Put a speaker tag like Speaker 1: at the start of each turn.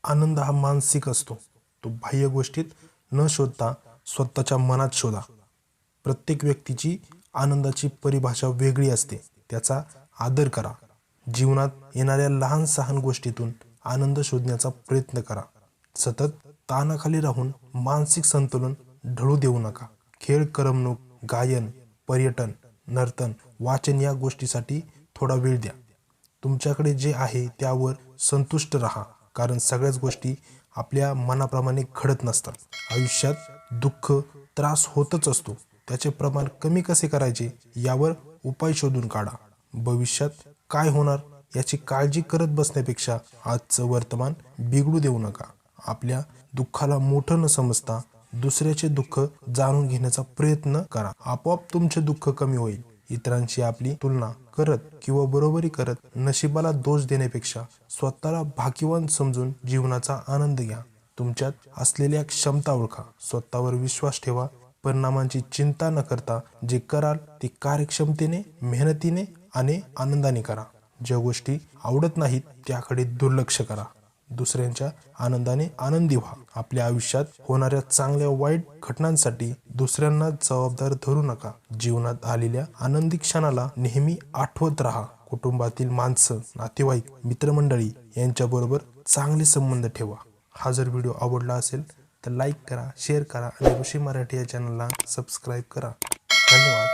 Speaker 1: आनंद हा मानसिक असतो. तो बाह्य गोष्टीत न शोधता स्वतःच्या मनात शोधा. प्रत्येक व्यक्तीची आनंदाची परिभाषा वेगळी असते. त्याचा आदर करा. जीवनात येणाऱ्या लहान सहान गोष्टीतून आनंद शोधण्याचा प्रयत्न करा. सतत ताणाखाली राहून मानसिक संतुलन ढळू देऊ नका. खेळ, करमणूक, गायन, पर्यटन, नर्तन, वाचन या गोष्टीसाठी थोडा वेळ द्या. तुमच्याकडे जे आहे त्यावर संतुष्ट राहा, कारण सगळ्याच गोष्टी आपल्या मनाप्रमाणे घडत नसतात. आयुष्यात दुःख, त्रास होतच असतो. त्याचे प्रमाण कमी कसे करायचे यावर उपाय शोधून काढा. भविष्यात काय होणार याची काळजी करत बसण्यापेक्षा आजचं वर्तमान बिघडू देऊ नका. आपल्या दुःखाला मोठं न समजता दुसऱ्याचे दुःख जाणून घेण्याचा प्रयत्न करा. आपोआप तुमचे दुःख कमी होईल. इतरांशी आपली तुलना करत किंवा बरोबरी करत नशिबाला दोष देण्यापेक्षा स्वतःला भाग्यवान समजून जीवनाचा आनंद घ्या. तुमच्यात असलेल्या क्षमता ओळखा. स्वतःवर विश्वास ठेवा. परिणामांची चिंता न करता जे कराल ते कार्यक्षमतेने, मेहनतीने आणि आनंदाने करा. ज्या गोष्टी आवडत नाहीत त्याकडे दुर्लक्ष करा. दुसऱ्यांच्या आनंदाने आनंदी व्हा. आपल्या आयुष्यात होणाऱ्या चांगल्या वाईट घटनांसाठी दुसऱ्यांना जबाबदार धरू नका. जीवनात आलेल्या आनंदी क्षणाला नेहमी आठवत राहा. कुटुंबातील माणसं, नातेवाईक, मित्रमंडळी यांच्याबरोबर चांगले संबंध ठेवा. हा जर व्हिडिओ आवडला असेल तर लाईक करा, शेअर करा आणि ऋषी मराठी या चॅनलला सबस्क्राईब करा. धन्यवाद.